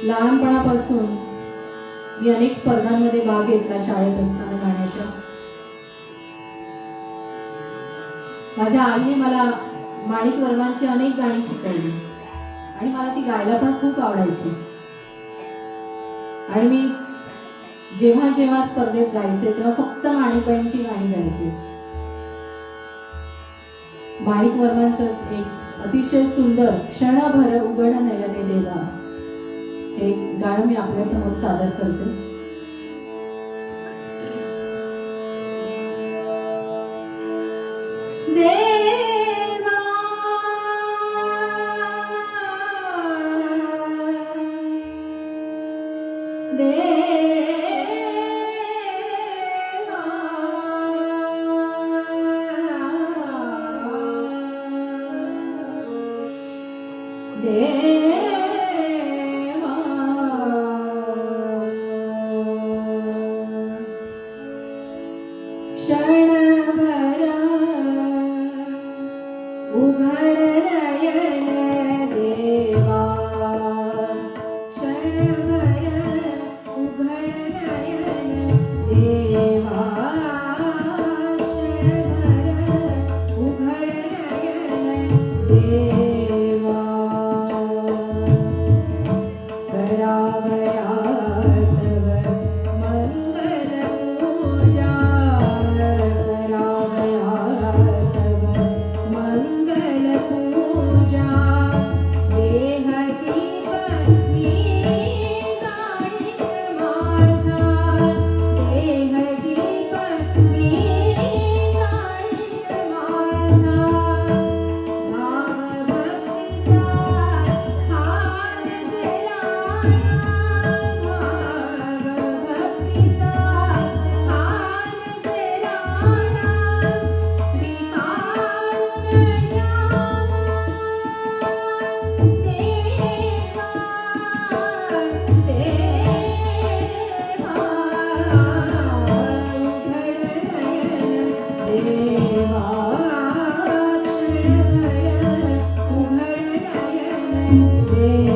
लहानपणापासून मी अनेक स्पर्धांमध्ये भाग घेतला शाळेत असताना गाण्याच्या. माझ्या आईने मला माणिक वर्मांची अनेक गाणी शिकवली आणि मला ती गायला पण खूप आवडायची. आणि मी जेव्हा जेव्हा स्पर्धेत गायचे तेव्हा फक्त माणिकबाईंची गाणी गायचे. माणिक वर्मांचंच एक अतिशय सुंदर क्षणभर उघड नयने देवा हे गाणं मी आपल्या समोर सादर करते. देवा क्षणभर उघड नयन देवा, क्षणभर उघड नयन देवा, क्षणभर उघड नयन देवा. करावया तव मंगल पूजा, करावया तव मंगल पूजा. देह दीप मी जाणीक माझा, देह दीप मी जाणीक माझा. भाव भक्तीचा हार जलाना, भाव भक्तीचा हार जलाना. स्वीकारून घ्यावा देवा, देवा उघड नयन देवा, क्षणभर उघड नयन देवा.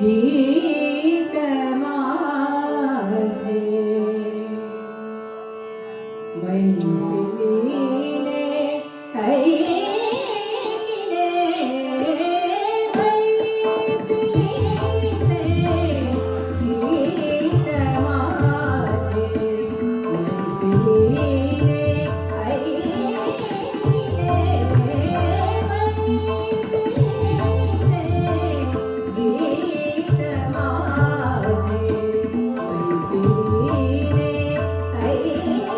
गीत माझे मैफिलीने ऐकिले, मैफिलीचे गीत माझे मैफिलीने ऐकिले, मैफिलीचे गीत माझे मैफिलीने ऐकिले.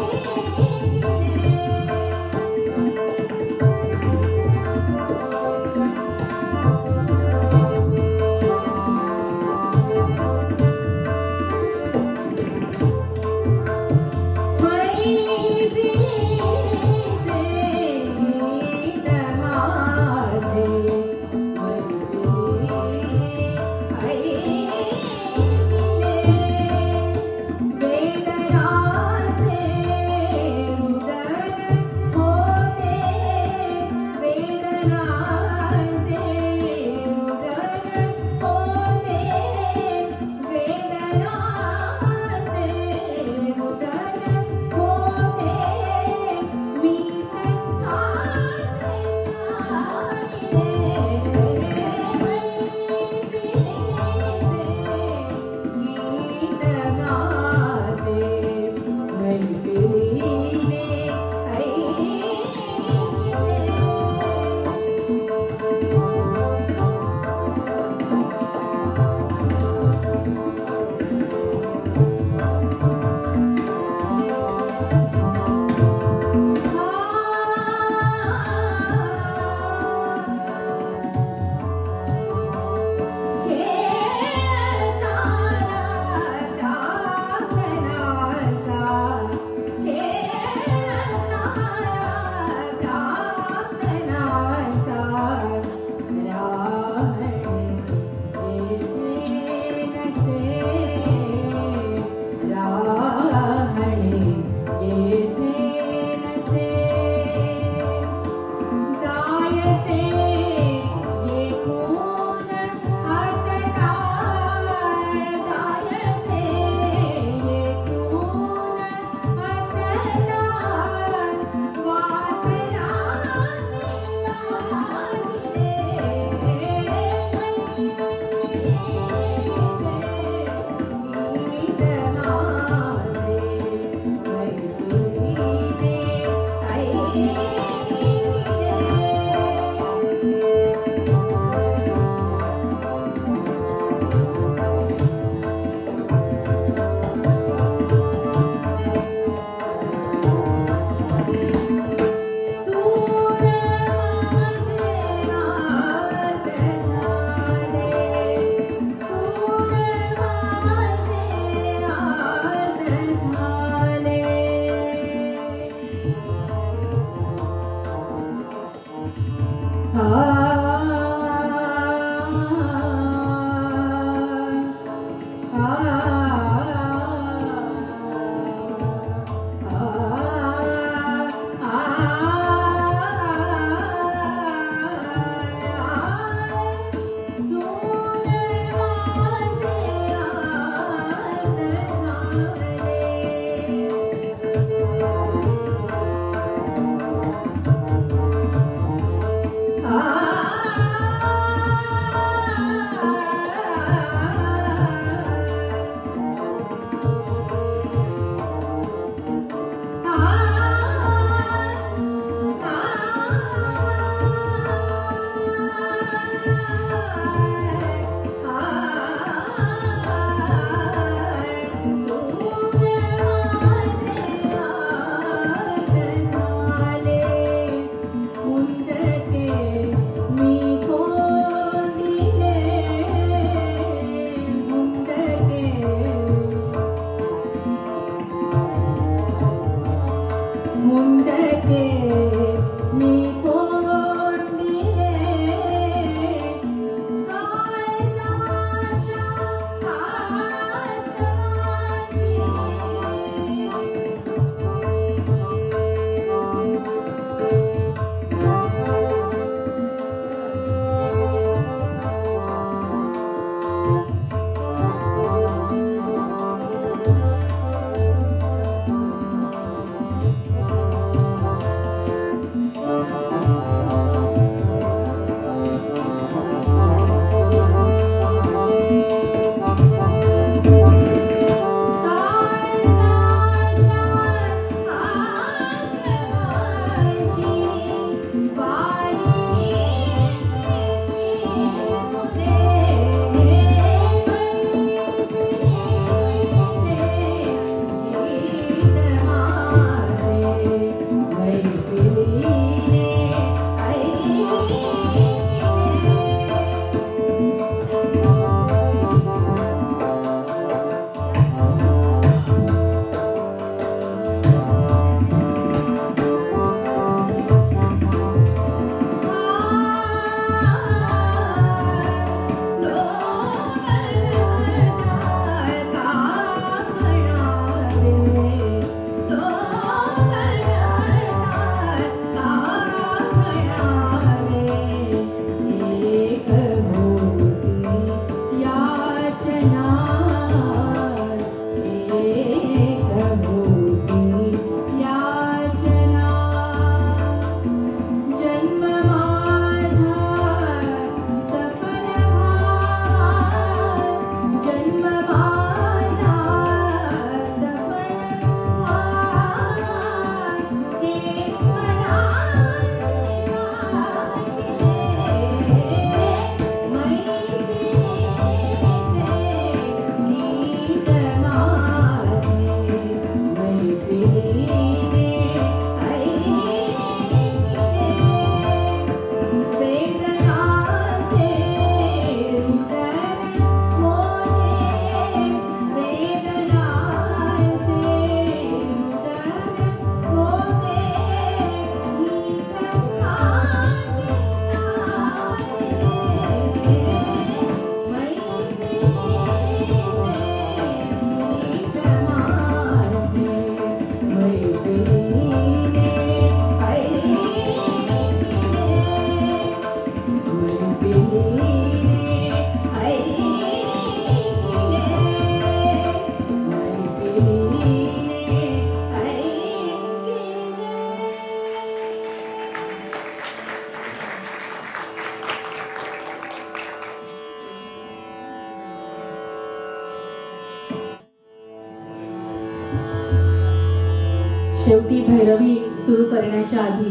शेवटी भैरवी सुरू करण्याच्या आधी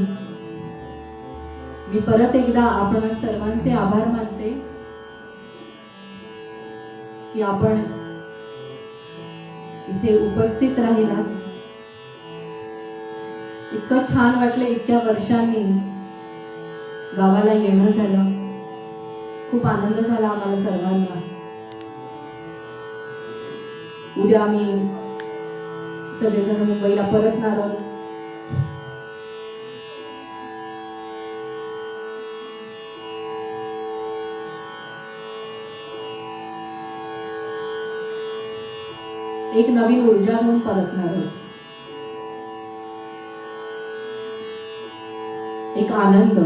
मी परत एकदा आपण सर्वांचे आभार मानते की आपण इथे उपस्थित राहिलात. इतकं छान वाटलं, इतक्या वर्षांनी गावाला येणं झालं. खूप आनंद झाला आम्हाला सर्वांना. उद्या आम्ही सगळेजण मुंबईला परतणार आहोत. एक नवीन ऊर्जा घेऊन परतणार आहोत. एक आनंद.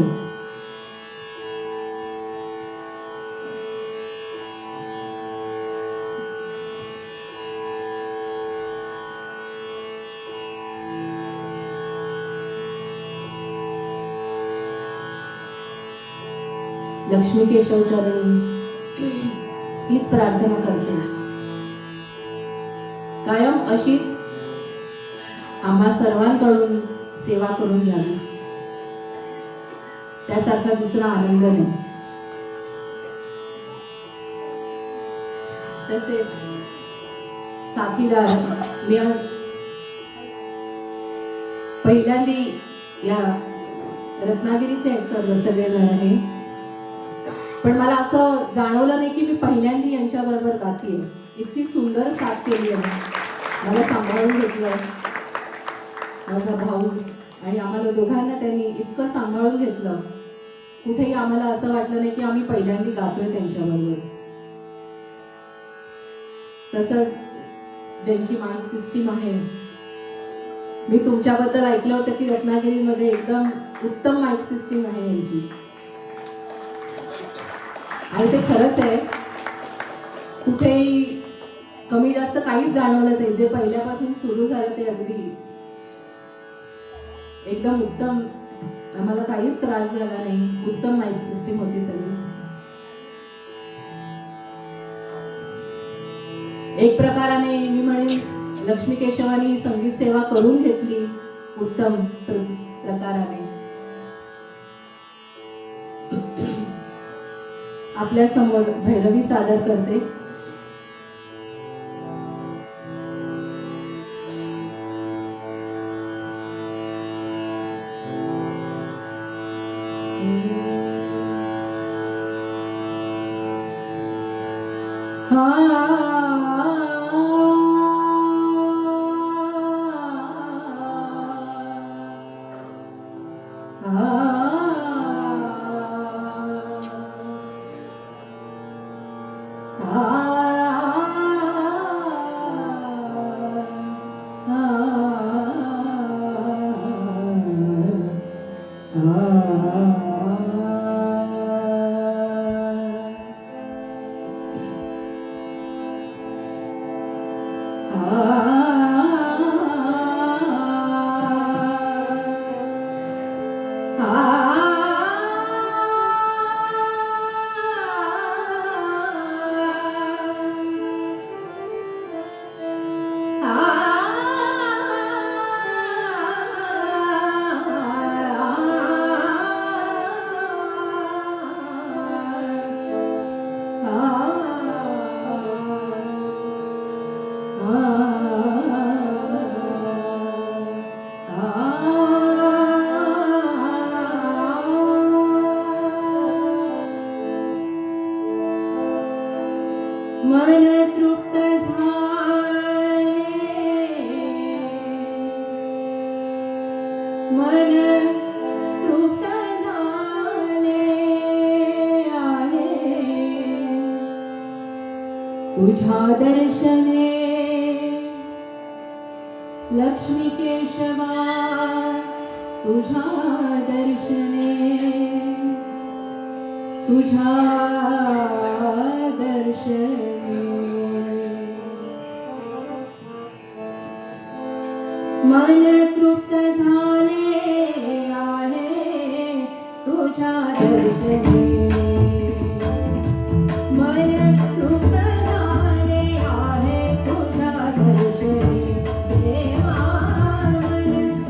लक्ष्मी केशव चरणी हीच प्रार्थना करते, कायम अशीच आम्हा सर्वांकडून सेवा करून घ्यावी. त्यासारखा दुसरा आनंद नाही. तसेच साथीदार, मी आज पहिल्यांदी या रत्नागिरीचे आहेत सर्व सगळेजण हे, पण मला असं जाणवलं नाही की मी पहिल्यांदा यांच्या बरोबर गातीये. इतकी सुंदर साथ केली आहे. मला सांभाळून घेतलं माझा भाऊ आणि आम्हाला दोघांना त्यांनी इतकं सांभाळून घेतलं. कुठेही आम्हाला असं वाटलं नाही की आम्ही पहिल्यांदा गातोय त्यांच्याबरोबर. तसंच ज्यांची माइक सिस्टीम आहे, मी तुमच्याबद्दल ऐकलं होतं की रत्नागिरीमध्ये एकदम उत्तम माइक सिस्टीम आहे यांची, आणि ते खरंच आहे. कुठेही कमी जास्त काहीच जाणवलं ते, जे पहिल्यापासून सुरू झालं ते अगदी एकदम उत्तम. आम्हाला काहीच त्रास झाला नाही. उत्तम माइक सिस्टीम होती सगळी. एक प्रकाराने मी म्हणेन लक्ष्मी केशवानी संगीत सेवा करून घेतली उत्तम प्रकाराने. आपल्या समोर भैरवी सादर करते. मन तृप्त झाले, मन तृप्त झाले आहे तुझ्या दर्शने लक्ष्मी केशवा, तुझ्या दर्शने, तुझ्या दर्शने. मन तृप्त झाले आहे तुझ्या दर्शने. मन तृप्त झाले आहे तुझ्या दर्शने. देवा मन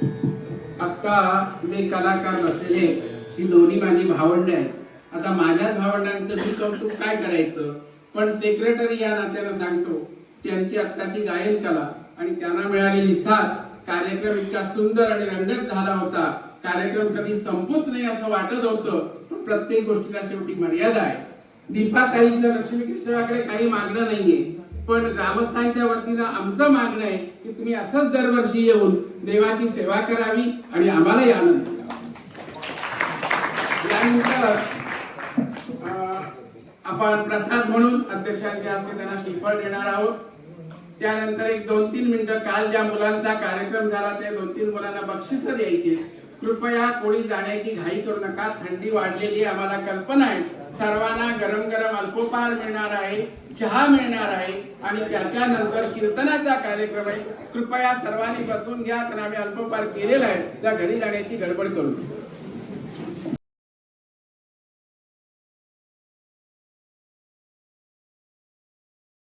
आता जे कलाकार बसलेले ही दोन्ही माझी भावंड आहेत. आता माझ्याच भावंडांचं मी कौतुक काय करायचं, पण सेक्रेटरी या नात्यानं सांगतो त्यांची आत्ताची गायन कला आणि त्यांना मिळालेली साथ, कार्यक्रम इतका सुंदर आणि रंगत झाला होता. कार्यक्रम कधी संपूच नाही असं वाटत होतं, पण प्रत्येक गोष्टीला शेवटी मर्यादा आहे. दीपाताईचं लक्ष्मी कृष्णाकडे काही मागणं नाहीये, पण ग्रामस्थांच्या वतीनं आमचं मागणं आहे की तुम्ही असंच दरवर्षी येऊन देवाची सेवा करावी आणि आम्हालाही आनंद द्यावा. यानंतर आपण प्रसाद म्हणून अध्यक्षांच्या हस्ते त्यांना श्रीफळ देणार आहोत. त्यानंतर एक 2-3 मिनिटं काल ज्या मुलांचा कार्यक्रम झाला त्या 2-3 मुलांना बक्षीस द्यायची. कृपया कोणी जाण्याची घाई करू नका. थंडी वाढलेली आम्हाला कल्पना आहे. सर्वांना गरम गरम अल्पोपहार मिळणार आहे, चहा मिळणार आहे आणि त्याच्यानंतर कीर्तनाचा कार्यक्रम आहे. कृपया सर्वांनी बसून घ्या, कारण आम्ही अल्पोपहार केलेला आहे. त्या घरी जाण्याची गडबड करू नका.